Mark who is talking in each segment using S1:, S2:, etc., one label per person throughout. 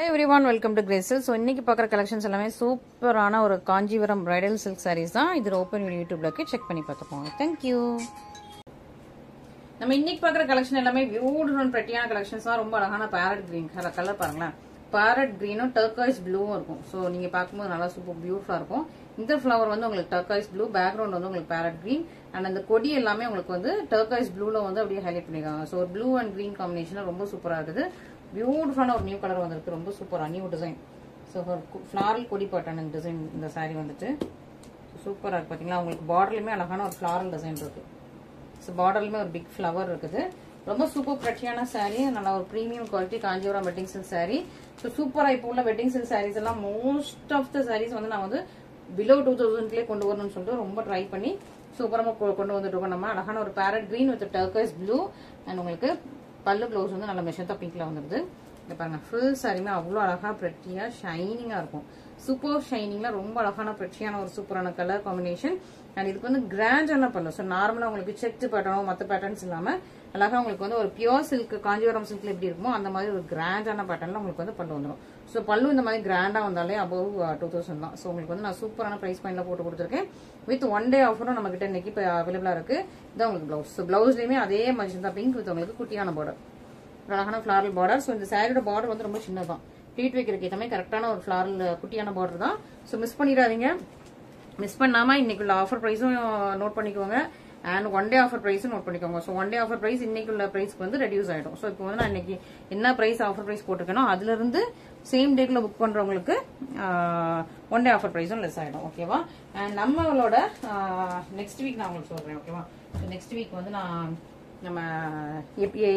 S1: Hi everyone, welcome to Grace Silk. So இன்னைக்கு பார்க்குற collections எல்லாமே சூப்பரான ஒரு காஞ்சிபுரம் பிரைடல் சில்க் சாரீஸ் தான். இது ஓப்பன் யூடியூப்ல இருக்கு, செக் பண்ணி பார்த்துக்கோங்க. தேங்க்யூ. நம்ம இன்னைக்கு பார்க்குற கலெக்ஷன் எல்லாமே பியூட்டிஃபுல் பிரெட்டியான கலெக்ஷன்ஸ் தான். ரொம்ப அழகான பேரட் கிரீன் கலர் பாருங்களேன். பேரட் கிரீனும் டர்காய்ஸ் ப்ளூவும் இருக்கும். ஸோ நீங்க பார்க்கும்போது நல்லா சூப்பர் பியூட்டிஃபுல்லா இருக்கும். இந்த ஃபிளவர் வந்து உங்களுக்கு டர்காய்ஸ் ப்ளூ, பேக்ரவுண்ட் வந்து உங்களுக்கு பேரட் கிரீன், அண்ட் அந்த கொடி எல்லாமே உங்களுக்கு வந்து டர்காய்ஸ் ப்ளூல வந்து அப்படியே ஹைலைட் பண்ணிருக்காங்க. So blue and green combination ரொம்ப சூப்பரா இருக்குது. பியூட்டிஃபுல்லான ஒரு நியூ கலர் வந்திருக்கு, ரொம்ப சூப்பரா நியூ டிசைன். ஸோ ஃபிளாரல் கொடி பாட்டன் டிசைன் இந்த சாரீ வந்துட்டு சூப்பரா இருக்கு. பாத்தீங்களா, உங்களுக்கு பார்டர்லயுமே அழகான ஒரு ஃபிளாரல் டிசைன் இருக்கு. ஸோ பார்டர்லயுமே ஒரு பிக் ஃபிளவர் இருக்குது. ரொம்ப சூப்பர் பிரட்டியான சாரீ, நல்லா ஒரு premium quality Kanchipuram wedding silk sari. So சூப்பரா இப்போ உள்ள வெட்டிங் சில்க் சாரீஸ் எல்லாம் மோஸ்ட் ஆஃப் த சாரீஸ் வந்து நான் வந்து பிலோ 2000 கொண்டு வரணும்னு சொல்லிட்டு ரொம்ப ட்ரை பண்ணி சூப்பரமா கொண்டு வந்துட்டு இருக்கோம். நம்ம அழகான ஒரு farad green with turquoise blue and உங்களுக்கு பல்லு ப்ளவுஸ் வந்து நல்ல மெஷந்தா பிங்க்ல வந்துருது. இங்க பாருங்க, ஃபுல் சாரியுமே அவ்வளோ அழகா பிரெட்டியா ஷைனிங்கா இருக்கும். சூப்பர் ஷைனிங்ல ரொம்ப அழகான பிரெட்டியான ஒரு சூப்பரான கலர் காம்பினேஷன். அண்ட் இதுக்கு வந்து கிராண்டான பல்லு. ஸோ நார்மலா உங்களுக்கு செக்டு பேட்டர்னோ மற்ற பேட்டர்ன்ஸ் இல்லாம அழகா உங்களுக்கு வந்து ஒரு பியூர் சில்க் காஞ்சிபுரம் சில்க்ல எப்படி இருக்குமோ அந்த மாதிரி ஒரு கிராண்டான பேட்டர்ன்ல உங்களுக்கு வந்து பல்லு வந்துடும். ஸோ பல்லு இந்த மாதிரி கிராண்டா வந்தாலே அபவ் 2000 தான். ஸோ உங்களுக்கு வந்து நான் சூப்பரான பிரைஸ் பாயிண்ட்ல போட்டு கொடுத்துருக்கேன். வித் ஒன் டே ஆஃபரும் நம்ம கிட்ட இன்னைக்கு இப்போ அவைலபிளா இருக்கு. இதான் உங்களுக்கு பிளவுஸ். ஸோ பிளவுஸ்லயுமே அதே மெஜந்தா பிங்க் வித் உங்களுக்கு குட்டியான பார்டர், அழகான ஃபிளாரல் பார்டர். ஸோ இந்த சாரியோட பார்டர் வந்து ரொம்ப சின்னதான், ப்ளீட் வைக்கிறதுக்கு ஏற்ற மாதிரி கரெக்டான ஒரு ஃபிளாரல் குட்டியான பார்டர் தான். ஸோ மிஸ் பண்ணிடாதீங்க. மிஸ் பண்ணாம இன்னைக்குள்ள ஆஃபர் பிரைஸும் நோட் பண்ணிக்கோங்க அண்ட் ஒன் டே ஆஃபர் பிரைஸும் நோட் பண்ணிக்கோங்க. So one day offer price இன்னைக்குள்ள பிரைஸ்க்கு வந்து ரெடியூஸ் ஆயிடும். ஸோ இப்போ வந்து நான் இன்னைக்கு என்ன பிரைஸ் ஆஃபர் பிரைஸ் போட்டிருக்கேனோ அதுல இருந்து சேம் டேக்குள்ள புக் பண்றவங்களுக்கு ஒன் டே ஆஃபர் பிரைஸும் லெஸ் ஆயிடும். ஓகேவா? அண்ட் நம்மளோட நெக்ஸ்ட் வீக் நான் உங்களுக்கு சொல்றேன். ஓகேவா? நெக்ஸ்ட் வீக் வந்து நான் நம்ம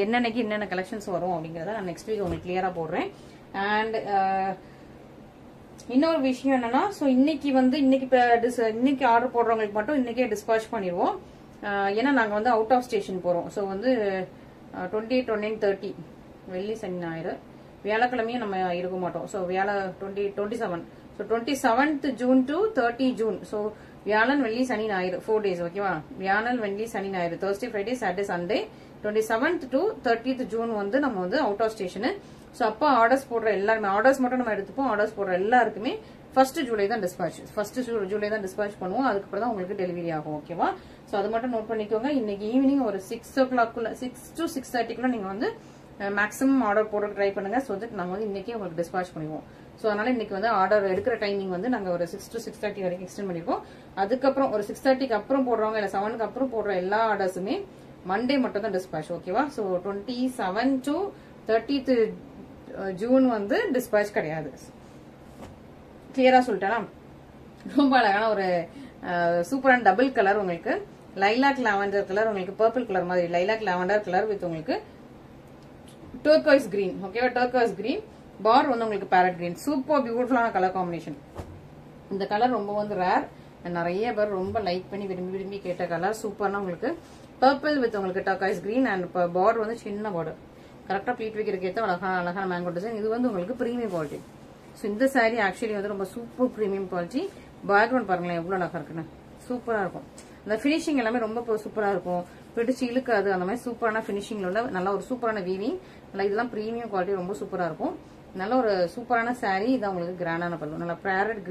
S1: என்னன்னைக்கு என்னென்ன கலெக்ஷன்ஸ் வரும் அப்படிங்கறத நான் நெக்ஸ்ட் வீக் உங்களுக்கு கிளியரா போடுறேன். அண்ட் இன்னொரு விஷயம் என்னன்னா, ஸோ இன்னைக்கு ஆர்டர் போடுறவங்களுக்கு மட்டும் இன்னைக்கே டிஸ்பாச் பண்ணிடுவோம். ஏன்னா நாங்க வந்து அவுட் ஆஃப் ஸ்டேஷன் போறோம். ஸோ வந்து 28, 29, 30 வெள்ளி சனி ஞாயிறு, வியாழக்கிழமையும் நம்ம இருக்க மாட்டோம். So 27. So 27th June to 30 June. So வியாழன் வெள்ளி சனி ஞாயிறு 4 days. ஓகேவா? வியாழன் வெள்ளி சனி ஞாயிறு, Thursday, Friday, Saturday, Sunday. 27th to 30th June வந்து நம்ம வந்து அவுட் ஆஃப் ஸ்டேஷனு. ஸோ அப்போ ஆர்டர்ஸ் போடுற எல்லாருமே, ஆர்டர்ஸ் மட்டும் நம்ம எடுத்துப்போம். ஆர்டர்ஸ் போடுற எல்லாருக்குமே 1st ஜூலை தான் டிஸ்பாச். 1st ஜூலை தான் டிஸ்பாச் பண்ணுவோம். அதுக்கப்புறம் தான் உங்களுக்கு டெலிவரி ஆகும். ஓகேவா? ஸோ அது மட்டும் நோட் பண்ணிக்கோங்க. இன்னைக்கு ஈவினிங் ஒரு 6 o'clock 6 to 6:30 நீங்க வந்து மேக்ஸிமம் ஆர்டர் போட ட்ரை பண்ணுங்க. ஸோ தட் நாங்க வந்து இன்னைக்கே உங்களுக்கு டிஸ்பாச் பண்ணுவோம். ஸோ அதனால இன்னைக்கு வந்து ஆர்டர் எடுக்கிற டைமிங் வந்து நாங்க ஒரு 6 to 6:30 வரைக்கும் எக்ஸ்டெண்ட் பண்ணிருக்கோம். அதுக்கப்புறம் ஒரு 6:30க்கு அப்புறம் போடுறவங்க இல்ல 7க்கு அப்புறம் போடுற எல்லா ஆர்டர்ஸுமே மண்டே மட்டும் தான் டிஸ்பாச். ஓகேவா? ஸோ 27 to 30th ஜூன் வந்து டிஸ்பாச் கிடையாது. கிளியரா சொல்லிட்டேனா? ரொம்ப அழகான ஒரு சூப்பரான டபுள் கலர், உங்களுக்கு லைலாக் லாவெண்டர் கலர், உங்களுக்கு பர்பிள் கலர் மாதிரி லைலாக் லாவெண்டர் கலர் வித் உங்களுக்கு டர்காய்ஸ் கிரீன். ஓகேவா? டர்காய்ஸ் கிரீன் பார்டர் வந்து உங்களுக்கு பேரட் கிரீன். சூப்பர் பியூட்டிஃபுல்லான கலர் காம்பினேஷன். இந்த கலர் ரொம்ப வந்து ரேர், நிறைய பேர் ரொம்ப லைக் பண்ணி விரும்பி கேட்ட கலர். சூப்பர்னா உங்களுக்கு பர்பிள் வித் உங்களுக்கு டர்காய்ஸ் கிரீன் அண்ட் பார்டர் வந்து சின்ன பார்டர், கரெக்டா ப்ளீட் வைக்கிறதுக்கு ஏற்ற அழகான மேங்கோ டிசைன். இது வந்து உங்களுக்கு பிரீமியம் குவாலிட்டி. ஸோ இந்த சாரீ ஆக்சுவலி வந்து ரொம்ப சூப்பர் பிரீமியம் குவாலிட்டி. பேக்ரவுண்ட் பாருங்களேன் எவ்வளவு அழகா இருக்குன்னு, சூப்பரா இருக்கும். அந்த பினிஷிங் எல்லாமே ரொம்ப சூப்பரா இருக்கும், பிடிச்சு இழுக்காது. அந்த மாதிரி சூப்பரான பினிஷிங்ல உள்ள நல்ல ஒரு சூப்பரான வீவிங். இதெல்லாம் பிரீமியம் குவாலிட்டி, ரொம்ப சூப்பரா இருக்கும். நல்ல ஒரு சூப்பரான சாரீ. இது உங்களுக்கு கிராண்டான பல்லு. நல்லா பேரட்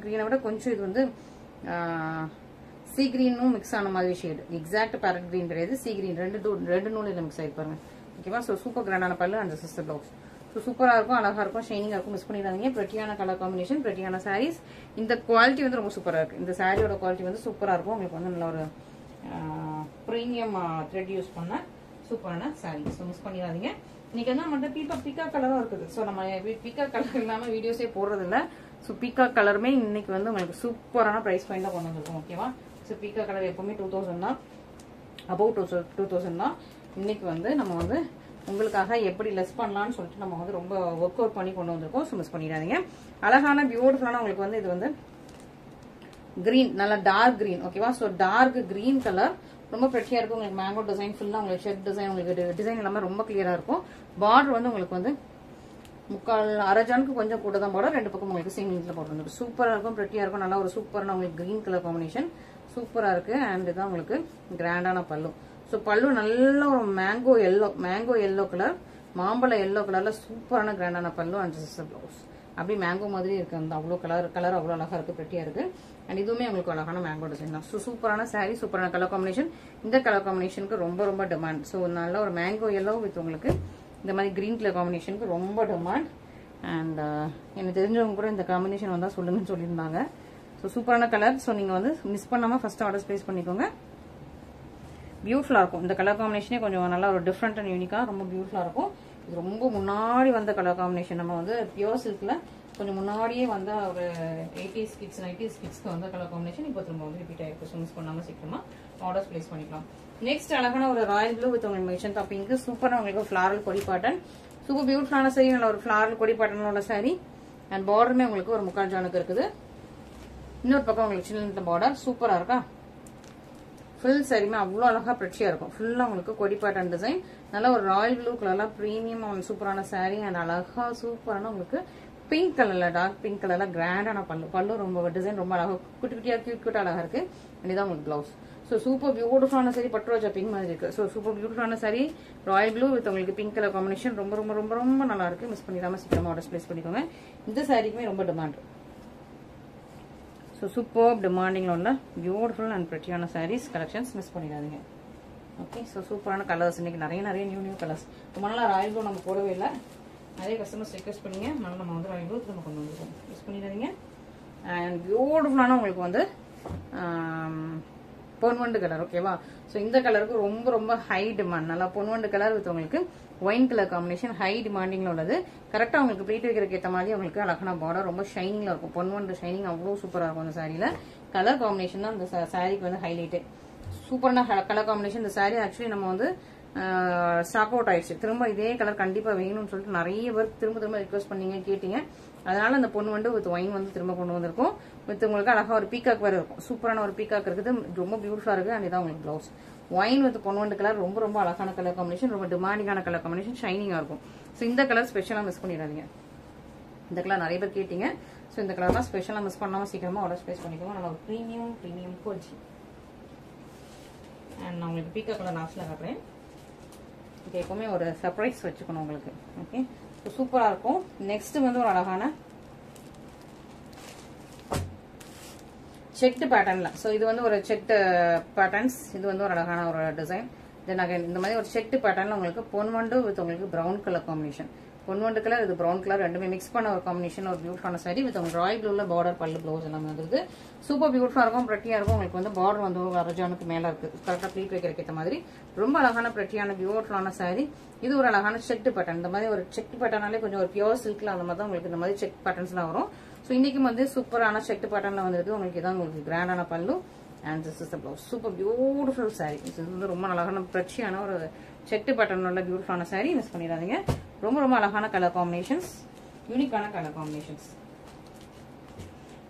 S1: கிரீனை விட கொஞ்சம் இது வந்து சி கிரீனும் மிக்ஸ் ஆன மாதிரி ஷேடு. எக்ஸாக்ட் பேரட் கிரீன் கிடையாது, சி கிரீன் ரெண்டு நூல் இதுல மிக்ஸ் ஆயிருப்பாருங்க. ஓகேவா? ஸோ சூப்பர் கிராண்டான pallu and sister blouse. So சூப்பரா இருக்கும், அழகா இருக்கும், ஷைனிங்கா இருக்கும். மிஸ் பண்ணிடாதீங்க. பிரெட்டியான கலர் காம்பினேஷன், பிரெட்டியான சாரீஸ். இந்த குவாலிட்டி வந்து ரொம்ப சூப்பரா இருக்கு. இந்த சாரியோட குவாலிட்டி வந்து சூப்பரா இருக்கும். உங்களுக்கு வந்து நல்ல ஒரு பிரீமியம் த்ரெட் யூஸ் பண்ண சூப்பரான சாரீ. ஸோ மிஸ் பண்ணிடாதீங்க. இன்னைக்கு வந்து நம்மகிட்ட பீக்கா கலரும் இருக்குது. ஸோ நம்ம பீக்கா கலர் இல்லாம வீடியோஸே போடுறது இல்ல. ஸோ பீக்கா கலருமே இன்னைக்கு வந்து உங்களுக்கு சூப்பரான பிரைஸ் பாயிண்ட் தான் கொண்டு வந்திருக்கும். ஓகேவா? ஸோ பீக்கா கலர் எப்பவுமே 2000 தான், அபவ் 2000 தான். இன்னைக்கு வந்து நம்ம வந்து உங்களுக்காக எப்படி லெஸ் பண்ணலாம்னு சொல்லிட்டு நம்ம வந்து ரொம்ப ஒர்க் அவுட் பண்ணி கொண்டு வந்திருக்கோம். ஸோ மிஸ் பண்ணிடாதீங்க. அழகான பியூட்டிஃபுல்லான உங்களுக்கு வந்து இது வந்து கிரீன், நல்ல டார்க் கிரீன். ஓகேவா? ஸோ டார்க் கிரீன் கலர் ரொம்ப பிரட்டியா இருக்கும். உங்களுக்கு மேங்கோ டிசைன் ஃபுல்லா உங்களுக்கு ஷெட் டிசைன், உங்களுக்கு டிசைன் எல்லாமே ரொம்ப கிளியரா இருக்கும். பார்டர் வந்து உங்களுக்கு வந்து அரை ஜானுக்கு கொஞ்சம் கூட தான் பார்டர், ரெண்டு பக்கம் உங்களுக்கு சேம் லென்த்ல போட்டு சூப்பரா இருக்கும், பிரட்டியா இருக்கும். நல்லா ஒரு சூப்பரான உங்களுக்கு கிரீன் கலர் காம்பினேஷன் சூப்பரா இருக்கு. அண்ட் இதுதான் உங்களுக்கு கிராண்டான பல்லு. ஸோ பல்லு நல்ல ஒரு மேங்கோ எல்லோ கலர் மாம்பழ எல்லோ கலர்ல சூப்பரான கிராண்டான பல்லு அண்ட் சிஸ்டர் பிளவுஸ். அப்படி மேங்கோ மாதிரி இருக்கு, அந்த அவ்வளோ கலர் அவ்வளோ அழகா இருக்கு, பெட்டியா இருக்கு. அண்ட் இதுவுமே உங்களுக்கு அழகான மேங்கோ டிசைன் தான். சூப்பரான சாரீ, சூப்பரான கலர் காம்பினேஷன். இந்த கலர் காம்பினேஷனுக்கு ரொம்ப ரொம்ப டிமாண்ட். ஸோ நல்ல ஒரு மேங்கோ எல்லோ வித் உங்களுக்கு இந்த மாதிரி கிரீன் கலர் காம்பினேஷனுக்கு ரொம்ப டிமாண்ட். அண்ட் எனக்கு தெரிஞ்சவங்க கூட இந்த காம்பினேஷன் வந்தால் சொல்லுங்கன்னு சொல்லியிருந்தாங்க. ஸோ சூப்பரான கலர். ஸோ நீங்கள் வந்து மிஸ் பண்ணாமல் ஃபர்ஸ்ட் ஆர்டர் பிளேஸ் பண்ணிக்கோங்க. பியூட்டிஃபுல்லாக இருக்கும் இந்த கலர் காம்பினேஷனே, கொஞ்சம் நல்லா ஒரு டிஃப்ரெண்ட் அண்ட் யூனிக்காக ரொம்ப பியூட்டிஃபுல்லாக இருக்கும். இது ரொம்ப முன்னாடி வந்த கலர் காம்பினேஷன். நம்ம வந்து பியூர் சில்க்ல கொஞ்சம் முன்னாடியே வந்த ஒரு 80s கிட்ஸ் 90s கிட்ஸ்க்கு வந்த கலர் காம்பினேஷன் இப்போ திரும்ப வந்து ரிப்பீட் ஆயிருக்கு. ஸோ மிஸ் பண்ணாமல் சீக்கிரமா ஆர்டர்ஸ் பிளேஸ் பண்ணிக்கலாம். நெக்ஸ்ட் அழகான ஒரு ராயல் ப்ளூ வித் உங்களுக்கு மென்ஷன் பிங்க். சூப்பராக உங்களுக்கு ஃபிளாரல் கொடி பாட்டன், சூப்பர் பியூட்டிஃபுல்லான சாரி. நல்ல ஒரு ஃபிளாரல் கொடி பாட்டனோட சாரி. அண்ட் பார்டருமே உங்களுக்கு ஒரு முக்கால் ஜானுக்கு இருக்குது. இன்னொரு பக்கம் உங்களுக்கு சின்ன பார்டர் சூப்பரா இருக்கா. ஃபுல் சாரியுமே அவ்வளோ அழகா பிரச்சியா இருக்கும். ஃபுல்லா உங்களுக்கு கொடி பாட்டன் டிசைன். நல்ல ஒரு ராயல் ப்ளூ கலர்ல பிரீமியம் சூப்பரான சாரி. அண்ட் அழகா சூப்பரான உங்களுக்கு பிங்க் கலர்ல டார்க் பிங்க் கலர்ல கிராண்டான பல்லு ரொம்ப டிசைன் ரொம்ப அழகா குட்டி குட்டியா கியூட் அழகா இருக்கு. இதுதான் உங்களுக்கு பிளவுஸ். ஸோ சூப்பர் பியூட்டிஃபுல்லான சாரி, பட்டுரோஜா பிங்க் மாதிரி இருக்கு. ஸோ சூப்பர் பியூட்டிஃபுல்லான சாரி, ராயல் ப்ளூ வித் உங்களுக்கு பிங்க் கலர் காம்பினேஷன் ரொம்ப ரொம்ப ரொம்ப ரொம்ப நல்லா இருக்கு. மிஸ் பண்ணிடாம சீக்கிரமா ஆர்டர் பிளேஸ் பண்ணிக்கோங்க. இந்த சாரிக்குமே ரொம்ப டிமாண்ட். ஸோ சூப்பர் டிமாண்டிங்ல உள்ள பியூட்டிஃபுல் அண்ட் பிரிட்டியான சாரீஸ் கலெக்ஷன்ஸ் மிஸ் பண்ணிடாதீங்க. ஓகே, ஸோ சூப்பரான கலர்ஸ் இன்னைக்கு நிறைய நியூ கலர்ஸ். ரொம்ப நாளா ராயல் ப்ளூ நம்ம போடவே இல்லை. நிறைய கஸ்டமர்ஸ் ரிக்வெஸ்ட் பண்ணீங்க, அதனால நம்ம வந்து ராயல் ப்ளூ நம்ம கொண்டு வந்துருக்கோம். மிஸ் பண்ணிடாதீங்க. அண்ட் பியூட்டிஃபுல்லான உங்களுக்கு வந்து பொன்வண்டு கலர். ஓகேவா. ஸோ இந்த கலருக்கு ரொம்ப ரொம்ப ஹை டிமாண்ட். நல்லா பொன்வண்டு கலர் வித் உங்களுக்கு ஒயின் கலர் காம்பினேஷன் ஹை டிமாண்டிங்ல உள்ளது. கரெக்டா உங்களுக்கு ப்ளீட் வைக்கிறதுக்கு ஏற்ற மாதிரி உங்களுக்கு அழகான பார்டர் ரொம்ப ஷைனிங்ல இருக்கும். பொன்வண்டு ஷைனிங் அவ்வளோ சூப்பரா இருக்கும் அந்த சாரியில. கலர் காம்பினேஷன் தான் இந்த சாரிக்கு வந்து ஹைலைட்டு. சூப்பரான கலர் காம்பினேஷன். இந்த சாரி ஆக்சுவலி நம்ம வந்து ஸ்டாக் அவுட் ஆயிடுச்சு. திரும்ப இதே கலர் கண்டிப்பா வேணும்னு சொல்லிட்டு நிறைய பேர் திரும்ப ரிக்வெஸ்ட் பண்ணீங்க, கேட்டீங்க. அதனால அந்த பொண்ணு வந்து வித் ஒயின் வந்து திரும்ப கொண்டு வந்திருக்கும். வித் உங்களுக்கு அழகா ஒரு பீகாக் வேற இருக்கும். சூப்பரான ஒரு பீகாக் இருக்குது, ரொம்ப பியூட்டிஃபுல்லா இருக்கு. அண்ட் இதான் உங்களுக்கு blouse. Wine with Ponvandu colour ரொம்ப ரொம்ப அழகான கலர் காம்பினேஷன், ரொம்ப டிமாண்டிங்கான கலர் காம்பினேஷன், ஷைனிங்கா இருக்கும். ஸோ இந்த கலர் ஸ்பெஷலா மிஸ் பண்ணிடாதீங்க. இந்த கலர் நிறைய பேர் கேட்டீங்க. ஸோ இந்த கலர்லாம் ஸ்பெஷலா மிஸ் பண்ணாம சீக்கிரமா ஆர்டர் பிளேஸ் பண்ணிக்கோங்க. நல்லா ஒரு பிரீமியம் குவாலிட்டி. அண்ட் நான் உங்களுக்கு பீகாக் கலர் லாஸ்ட்ல காட்டுறேன். ஓகே, எப்பவுமே ஒரு சர்ப்ரைஸ் வச்சுக்கணும் உங்களுக்கு. ஓகே, சூப்பரா இருக்கும். நெக்ஸ்ட் வந்து ஒரு அழகான செக்டு பேட்டர்ன்ல. ஸோ இது வந்து ஒரு செக்டு பேட்டர்ன்ஸ். இது வந்து ஒரு அழகான ஒரு டிசைன். தென் அகைன் இந்த மாதிரி ஒரு செக்டு பேட்டர்ன்ல உங்களுக்கு பொன்வண்டு வித் உங்களுக்கு பிரவுன் கலர் காம்பினேஷன். பொன்வண்டு கலர் இது பிரவுன் கலர் ரெண்டுமே மிக்ஸ் பண்ண ஒரு காம்பினேஷன். ஒரு பியூட்டிஃபுல்லான சாரி வித் உங்களுக்கு ராயல் ப்ளூல பார்டர் பல்லு பிளவுஸ் எல்லாமே வந்துருக்கு. சூப்பர் பியூட்டிஃபுல்லா இருக்கும், பிரட்டியா இருக்கும். உங்களுக்கு வந்து பார்டர் வந்து அரஜானுக்கு மேல இருக்கு. கரெக்டா ப்ளீட் வைக்கிறதுக்கு ஏற்ற மாதிரி ரொம்ப அழகான பிரட்டியான பியூட்டிஃபுல்லான சாரி. இது ஒரு அழகான செக்டு பேட்டர்ன். இந்த மாதிரி ஒரு செக்டு பேட்டர்னாலே கொஞ்சம் ஒரு பியூர் சில்க்ல அந்த மாதிரி தான் உங்களுக்கு இந்த மாதிரி செக் பேட்டர்ன்ஸ்லாம் வரும். ஸோ இன்னைக்கு வந்து சூப்பரான செக்டு பேட்டர்ன்ல வந்துருக்கு. உங்களுக்கு இதான் உங்களுக்கு கிராண்டான pallu. And this is the blouse. Super beautiful sorry. இது வந்து ரொம்ப அழகான பிரச்சியான ஒரு செக்டு பேட்டர்ன் உள்ள பியூட்டிஃபுல்லான சாரி. மிஸ் பண்ணிடாதீங்க. ரொம்ப ரொம்ப அழகான கலர் காம்பினேஷன்ஸ், யூனிக்கான கலர் காம்பினேஷன்ஸ்.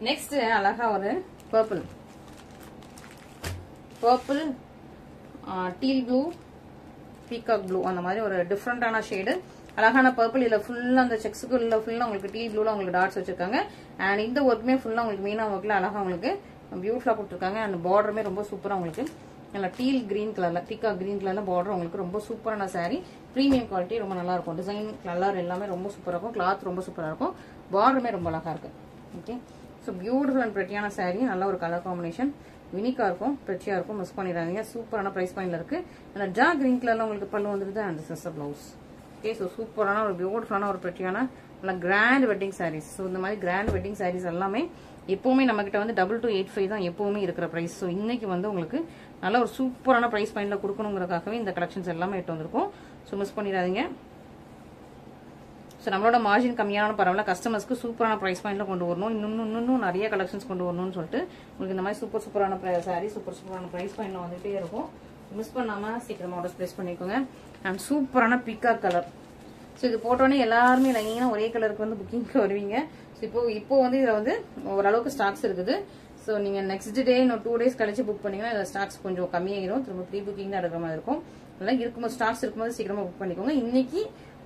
S1: நெக்ஸ்ட் அழகா ஒரு purple deal blue peacock blue அந்த மாதிரி ஒரு டிஃப்ரெண்டான ஷேடு. அழகான பர்பிள். இதுல ஃபுல்லா அந்த செக்ஸுக்குள்ள ஃபுல்லா உங்களுக்கு டீல் ப்ளூல உங்களுக்கு டாட்ஸ் வச்சிருக்காங்க. அண்ட் இந்த ஒர்க்குமே ஃபுல்லா உங்களுக்கு மீனா ஒர்க்ல அழகா உங்களுக்கு பியூட்டிஃபுல்லா கொடுத்துருக்காங்க. அண்ட் பார்டருமே ரொம்ப சூப்பரா உங்களுக்கு நல்லா டீல் கிரீன் கலர்ல பீகாக் கிரீன் கலர்ல பார்டர் உங்களுக்கு ரொம்ப சூப்பரான சாரி. பிரீமியம் குவாலிட்டி, ரொம்ப நல்லா இருக்கும். டிசைன் கலர் எல்லாமே ரொம்ப சூப்பரா இருக்கும். கிளாத் ரொம்ப சூப்பரா இருக்கும். பார்டருமே ரொம்ப அழகா இருக்கு. ஓகே, ஸோ பியூட்டிஃபுல் அண்ட் பிரிட்டியான சாரி. நல்ல ஒரு கலர் காம்பினேஷன், யூனிக்கா இருக்கும், பிரிட்டியா இருக்கும். மிஸ் பண்ணிடாதீங்க. சூப்பரான பிரைஸ் பாயிண்ட்ல இருக்கு. நல்லா டார்க் கிரீன் கலர்ல உங்களுக்கு பல்லு வந்துருது. And this is the blouse. Okay, so சூப்பரான ஒரு பியூட்டிஃபுல்லான ஒரு பிரிட்டியான நல்லா கிராண்ட் வெட்டிங் சாரீஸ். ஸோ இந்த மாதிரி கிராண்ட் வெட்டிங் சாரீஸ் எல்லாமே எப்பவுமே நம்ம கிட்ட வந்து 2285 தான் எப்பவுமே இருக்கிற பிரைஸ். ஸோ இன்னைக்கு வந்து உங்களுக்கு நல்ல ஒரு சூப்பரான பிரைஸ் பாயிண்ட்ல கொடுக்கணுங்கிறதுக்காகவே இந்த கலெக்ஷன்ஸ் எல்லாமே எடுத்து வந்திருக்கோம். ஸோ மிஸ் பண்ணிடாதீங்க. ஸோ நம்மளோட மார்ஜின் கம்மியான பரவாயில்ல, கஸ்டமர்ஸ்க்கு சூப்பரான பிரைஸ் பாயிண்ட்ல கொண்டு வரணும், இன்னும் நிறைய கலெக்ஷன்ஸ் கொண்டு வரணும்னு சொல்லிட்டு உங்களுக்கு இந்த மாதிரி சூப்பரான சாரி சூப்பரான பிரைஸ் பாயிண்ட்ல வந்துட்டே இருக்கும். மிஸ் பண்ணாம சீக்கிரமா ஆர்டர் பிளேஸ் பண்ணிக்கோங்க. அண்ட் சூப்பரான பீகாக் கலர். ஸோ இது போட்டோன்னே எல்லாருமே லைனா ஒரே கலருக்கு வந்து புக்கிங்க்கு வருவீங்க. ஸோ இப்போ வந்து இதுல வந்து ஓரளவுக்கு ஸ்டாக்ஸ் இருக்குது. ஸோ நீங்க நெக்ஸ்ட் டே இன்னும் 2 days கழிச்சு புக் பண்ணீங்கன்னா இந்த ஸ்டாக்ஸ் கொஞ்சம் கம்மியாயிரும். திரும்ப ப்ரீ புக்கிங் தான் எடுக்கிற மாதிரி இருக்கும். அதெல்லாம் இருக்கும்போது ஸ்டாக்ஸ் இருக்கும்போது சீக்கிரமா புக் பண்ணிக்கோங்க. இன்னைக்கு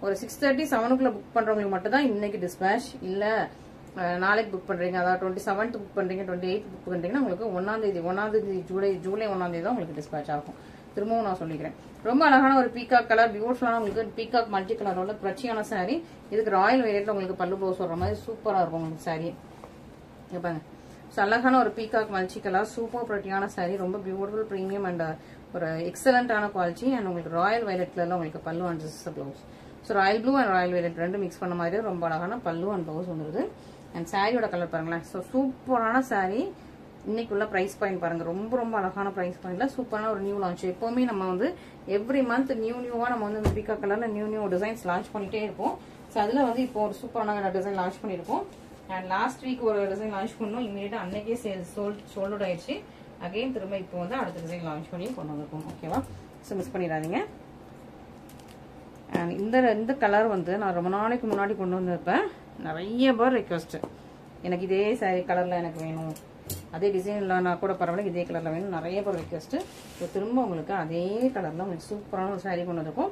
S1: ஒரு 6:30 7 புக் பண்றவங்களுக்கு மட்டும் தான் இன்னைக்கு டிஸ்பேச். இல்ல நாளைக்கு புக் பண்றீங்க, அதாவது 27th புக் பண்றீங்க, 28th புக் பண்றீங்கன்னா உங்களுக்கு 1ஆம் தேதி ஜூலை 1ஆம் தேதி தான் உங்களுக்கு டிஸ்பேச் ஆகும். திரும்பவும் நான் சொல்லிக்கிறேன். ரொம்ப அழகான ஒரு பீகாக் கலர், பியூட்டிஃபுல்லான உங்களுக்கு பீகாக் மல்டி கலரோட பிரச்சியான சாரி. இதுக்கு ராயல் வெயிட்ல உங்களுக்கு பல்லு ப்ளவுஸ் வர்ற மாதிரி சூப்பரா இருக்கும் உங்களுக்கு சாரி. பாருங்க, அழகான ஒரு பீகாக் மல்டி கலர், சூப்பர் பிரட்டியான சாரி, ரொம்ப பியூட்டிஃபுல் பிரீமியம் அண்ட் ஒரு எக்ஸலண்டான குவாலிட்டி. அண்ட் உங்களுக்கு ராயல் வயலட் கலர்ல உங்களுக்கு pallu and blouse. So royal blue and royal violet ரெண்டு மிக்ஸ் பண்ண மாதிரி ரொம்ப அழகான பல்லு அண்ட் பிளவுஸ் வந்துருது. அண்ட் சாரியோட கலர் பாருங்களேன். ஸோ சூப்பரான சாரி. இன்னைக்குள்ள பிரைஸ் பாயிண்ட் பாருங்க, ரொம்ப ரொம்ப அழகான பிரைஸ் பாயிண்ட்ல சூப்பரான ஒரு நியூ லான்ச். எப்பவுமே நம்ம வந்து எவ்ரி மந்த் நியூவா நம்ம வந்து இந்த பீகாக் கலர்ல நியூ டிசைன்ஸ் லான்ச் பண்ணிட்டே இருப்போம். ஸோ அதுல வந்து இப்போ ஒரு சூப்பரான டிசைன் லான்ச் பண்ணிருக்கோம். அண்ட் லாஸ்ட் வீக் ஒரு டிசைன் லான்ச் பண்ணோம், இமீடியட்டா அன்னைக்கே சோல்ட் ஆயிடுச்சு. அகைன் திரும்ப இப்போ வந்து அடுத்த டிசைன் லான்ச் பண்ணி கொண்டு வந்திருக்கோம். ஓகேவா? ஸோ மிஸ் பண்ணிடாதீங்க. அண்ட் இந்த கலர் வந்து நான் ரொம்ப நாளைக்கு முன்னாடி கொண்டு வந்திருப்பேன். நிறைய பேர் ரிக்வெஸ்ட், எனக்கு இதே சாரி கலர்ல எனக்கு வேணும், அதே டிசைன் இல்லைனா கூட பரவாயில்ல, இதே கலர்ல வேணும், நிறைய பேர் ரிக்வெஸ்ட். ஸோ திரும்ப உங்களுக்கு அதே கலர்ல உங்களுக்கு சூப்பரான ஒரு சாரி கொண்டு வந்திருக்கோம்.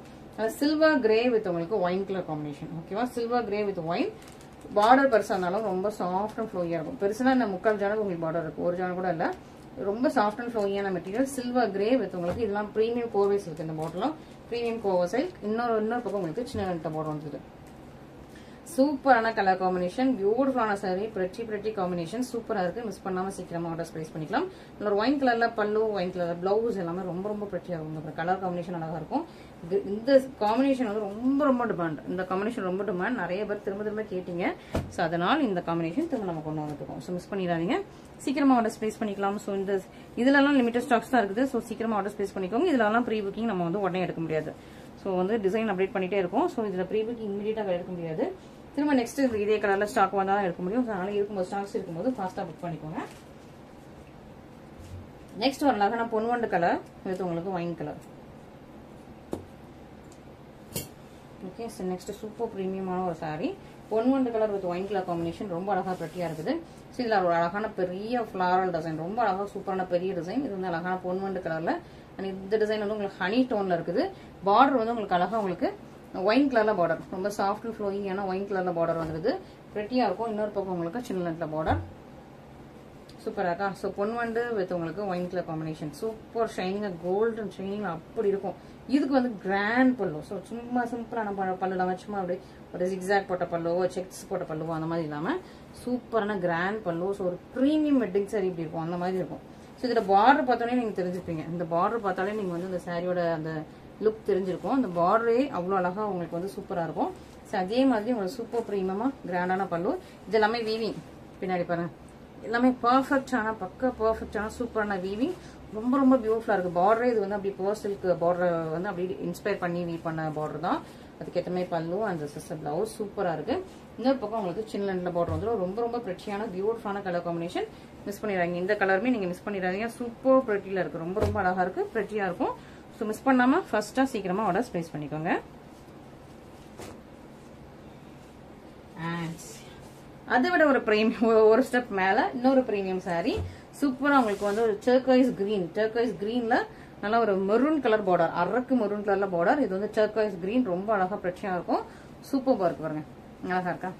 S1: சில்வர் கிரே வித் உங்களுக்கு ஒயின் கலர் காம்பினேஷன். ஓகேவா? Silver grey with wine. Border பெருசா இருந்தாலும் ரொம்ப சாஃப்ட் அண்ட் ஃப்ளோயியா இருக்கும். பெருசுனா இந்த 3/4 ஜானுக்கு உங்களுக்கு பார்டர் இருக்கும், ஒரு ஜானு கூட இல்ல. ரொம்ப சாஃப்ட் அண்ட் ஃப்ளோயியான மெட்டீரியல். சில்வர் கிரே வித் உங்களுக்கு இதெல்லாம் பிரீமியம் கோவை சில்க். இந்த பாட்டிலும் பிரீமியம் கோவை சில்க். இன்னொரு பக்கம் உங்களுக்கு சின்ன பார்டர் வந்துருது. சூப்பரான கலர் காம்பினேஷன், பியூட்டிஃபுல்லான சாரி, பிரட்டி காம்பினேஷன் சூப்பரா இருக்கு. மிஸ் பண்ணாம சீக்கிரமா ஆர்டர் பிளேஸ் பண்ணிக்கலாம். ஒரு ஒயின் கலர்ல பல்லு, ஒயின் கலர் பிளவுஸ் எல்லாமே ரொம்ப ரொம்ப பிரட்டியா இருக்கும். கலர் காம்பினேஷன் அழகா இருக்கும். இந்த காம்பினேஷன் வந்து ரொம்ப டிமாண்ட். இந்த காம்பினேஷன் ரொம்ப டிமாண்ட். நிறைய பேர் திரும்ப கேட்டீங்க. ஸோ அதனால் இந்த காம்பினேஷன் திரும்ப நம்ம கொண்டு வந்துருக்கோம். ஸோ மிஸ் பண்ணிடாதீங்க, சீக்கிரமா ஆர்டர் பிளேஸ் பண்ணிக்கலாம். ஸோ இந்த இதுலலாம் லிமிடெட் ஸ்டாக்ஸ் தான் இருக்குது. ஸோ சீக்கிரமா ஆர்டர் பிளேஸ் பண்ணிக்கோங்க. இதுலலாம் ப்ரீ புக்கிங் நம்ம வந்து உடனே எடுக்க முடியாது. ஸோ வந்து டிசைன் அப்டேட் பண்ணிட்டே இருக்கும். ஸோ இதுல ப்ரீ புக்கிங் இமீடியட்டா எடுக்க முடியாது. திரும்ப நெக்ஸ்ட் இதே கலர்ல ஸ்டாக் வந்தாலும் எடுக்க முடியும். அதனால இருக்கும்போது ஸ்டாக்ஸ் இருக்கும்போது ஃபாஸ்டா புக் பண்ணிக்கோங்க. நெக்ஸ்ட் ஒரு அழகான பொன்வண்டு கலர் வித் உங்களுக்கு wine colour. Okay, so next super பிரீமியமான ஒரு சாரி, பொன்வண்டு colour with wine colour combination. ரொம்ப அழகா பிரட்டியா இருக்குது. ஸோ இதுல ஒரு அழகான பெரிய ஃபிளாரல் டிசைன், ரொம்ப அழகா சூப்பரான பெரிய டிசைன். இது வந்து அழகான பொன்வண்டு கலர்ல. இந்த டிசைன் வந்து உங்களுக்கு ஹனி டோன்ல இருக்குது. பார்டர் வந்து உங்களுக்கு அழகா உங்களுக்கு ஒயின் கலர்ல பார்டர், ரொம்ப சாஃப்ட் அண்ட் ஃப்ளோயிங்கான ஒயின் கலர்ல பார்டர் வந்துருது. பிரெட்டியா இருக்கும். இன்னொரு பக்கம் உங்களுக்கு சின்ன லென்த்ல பார்டர். சூப்பரா இருக்கா? ஸோ பொன்வண்டு வித் உங்களுக்கு ஒயின் கலர் காம்பினேஷன். சூப்பர் ஷைனிங்கா, கோல்டன் ஷைனிங் அப்படி இருக்கும். இதுக்கு வந்து கிராண்ட் பல்லு. ஸோ சும்மா சிம்பிளான பல்லு இல்லாம சும்மா அப்படி ஒரு ஜிக்ஸாக் போட்ட பல்லுவோ செக்ஸ் போட்ட பல்லுவோ அந்த மாதிரி இல்லாம சூப்பரான கிராண்ட் பல்லு. ஸோ ஒரு பிரீமியம் வெட்டிங் சாரி இப்படி இருக்கும், அந்த மாதிரி இருக்கும். ஸோ இதுல பார்டர் பார்த்தாலே நீங்க தெரிஞ்சுப்பீங்க. இந்த பார்டர் பார்த்தாலே நீங்க வந்து இந்த சாரியோட அந்த லுக் தெரிஞ்சிருக்கும். அந்த பார்டரே அவ்வளவு அழகா உங்களுக்கு வந்து சூப்பரா இருக்கும். ஸோ அதே மாதிரி உங்களுக்கு சூப்பர் பிரீமியமா கிராண்டான பல்லு. இது எல்லாமே வீவிங். பின்னாடி பாருங்க, எல்லாமே பர்ஃபெக்டான பர்ஃபெக்டான சூப்பரான வீவிங். ரொம்ப ரொம்ப பியூட்டிஃபுல்லா இருக்கு. பார்டரே இது வந்து அப்படி பர்சில்க் பார்டர் வந்து அப்படி இன்ஸ்பயர் பண்ணி வீவ் பண்ண பார்டர் தான். அதுக்கேற்ற மாதிரி பல்லு அந்த சிஸ்டர் பிளவுஸ் சூப்பரா இருக்கு. இன்னொரு பக்கம் உங்களுக்கு சின்ன லென்த்ல பார்டர் வந்துடும். ரொம்ப ரொம்ப பிரட்டியான பியூட்டிஃபுல்லான கலர் காம்பினேஷன். மிஸ் பண்ணிடாதீங்க, இந்த கலருமே நீங்க மிஸ் பண்ணிடாதீங்க. சூப்பர் பிரட்டில இருக்கு, ரொம்ப ரொம்ப அழகா இருக்கு, பிரட்டியா இருக்கும். ஸோ மிஸ் பண்ணாம ஃபர்ஸ்டா சீக்கிரமா ஆர்டர் பிளேஸ் பண்ணிக்கோங்க. அதை விட ஒரு பிரீமியம், ஒரு ஸ்டெப் மேல இன்னொரு பிரீமியம் சாரி. சூப்பரா உங்களுக்கு வந்து ஒரு டர்காய்ஸ் கிரீன்ல நல்லா ஒரு மெரூன் கலர் பார்டர், அரக்கு மெரூன் கலர்ல பார்டர். இது வந்து டர்காய்ஸ் கிரீன், ரொம்ப அழகா பிரச்சனையா இருக்கும். சூப்பரா இருக்கு பாருங்க, அழகா இருக்கா?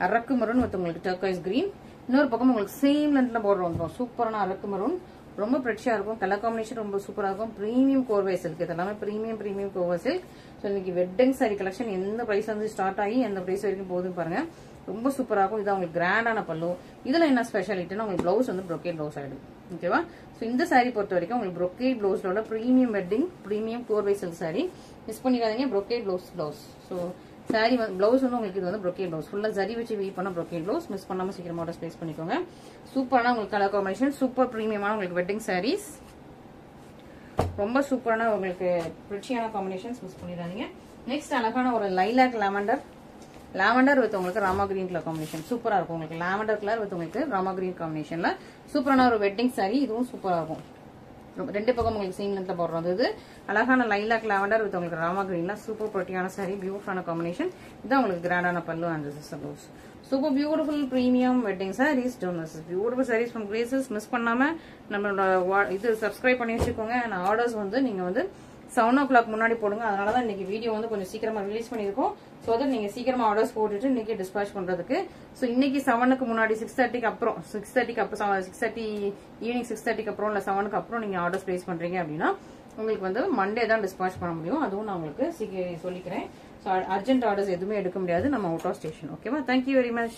S1: அரக்கு மெரூன் வித் உங்களுக்கு டர்காய்ஸ் கிரீன். இன்னொரு பக்கம் உங்களுக்கு சேம் லென்த்ல பார்டர் வந்துடும். சூப்பரான அரக்கு மெரூன், ரொம்ப பிரச்சியா இருக்கும். கலர் காம்பினேஷன் ரொம்ப சூப்பரா இருக்கும். பிரீமியம் கோர்வை சில்க், இது எல்லாமே பிரீமியம் கோர்வை சில்க். ஸோ இன்னைக்கு வெட்டிங் சாரி கலெக்ஷன் எந்த பிரைஸ் வந்து ஸ்டார்ட் ஆகி எந்த பிரைஸ் வரைக்கும் போகுதுன்னு பாருங்க. ரொம்ப சூப்பரா இருக்கும். இது உங்களுக்கு கிராண்டான பல்லு. இதுல என்ன ஸ்பெஷாலிட்டினா உங்களுக்கு பிளவுஸ் வந்து brocade பிளவுஸ் ஆயிடும். ஓகேவா? சோ இந்த சாரி பொறுத்த வரைக்கும் உங்களுக்கு brocade பிளவுஸ்ல உள்ள பிரீமியம் வெட்டிங் பிரீமியம் கோர்வை சில்க் சாரி. மிஸ் பண்ணிடாதீங்க, brocade blouse. So sari blouse வந்து உங்களுக்கு இது வந்து brocade பிளவுஸ், ஃபுல்லா ஜரி வச்சு வீவ் பண்ண brocade பிளவுஸ். மிஸ் பண்ணாம சீக்கிரமா ஆர்டர் பிளேஸ் பண்ணிக்கோங்க. சூப்பரான உங்களுக்கு கலர் காம்பினேஷன், சூப்பர் பிரீமியமான உங்களுக்கு வெட்டிங் சாரீஸ். ரொம்ப சூப்பரான உங்களுக்கு பிரிச்சியான காம்பினேஷன்ஸ். மிஸ் பண்ணிடாதீங்க. நெக்ஸ்ட் அழகான ஒரு லைலாக் லாவெண்டர் வித் உங்களுக்கு ராமா கிரீன் கலர் காம்பினேஷன். சூப்பரா இருக்கும். உங்களுக்கு லாவெண்டர் கலர் வித் உங்களுக்கு ராமா கிரீன் காம்பினேஷன்ல சூப்பரான ஒரு வெட்டிங் சாரி. இதுவும் சூப்பரா இருக்கும். ரெண்டு பக்கம் உங்களுக்கு சேம் லென்த்ல பார்டர் வந்தது. அழகான லைலாக் லாவெண்டர் வித் உங்களுக்கு ராமா கிரீன்ல சூப்பர் பிரிட்டியான சாரி, பியூட்டிஃபுல்லான காம்பினேஷன். இதான் உங்களுக்கு கிராண்டான pallu and sister blouse. Super beautiful premium wedding saris. Beautiful saris from Graces. Miss பண்ணாம நம்மளோட இது சப்ஸ்கிரைப் பண்ணி வச்சுக்கோங்க. அண்ட் ஆர்டர்ஸ் வந்து நீங்க வந்து 7 o'clock முன்னாடி போடுங்க. அதனாலதான் இன்னைக்கு வீடியோ வந்து கொஞ்சம் சீக்கிரமா ரிலீஸ் பண்ணிருக்கோம். சோ தட் நீங்க சீக்கிரமா ஆர்டர்ஸ் போட்டுட்டு இன்னைக்கு டிஸ்பாச் பண்றதுக்கு. சோ இன்னைக்கு 7க்கு முன்னாடி 6:30க்கு அப்புறம் 6:30 ஈவினிங் 6:30க்கு அப்புறம் இல்ல 7க்கு அப்புறம் நீங்க ஆர்டர்ஸ் பிளேஸ் பண்றீங்க அப்படின்னா உங்களுக்கு வந்து மண்டே தான் டிஸ்பாச் பண்ண முடியும். அதுவும் நான் உங்களுக்கு சொல்லிக்கிறேன். ஸோ அர்ஜென்ட் ஆர்டர்ஸ் எதுவுமே எடுக்க முடியாது நம்ம அவுட் ஆஃப் ஸ்டேஷன். ஓகேவா? Thank you very much.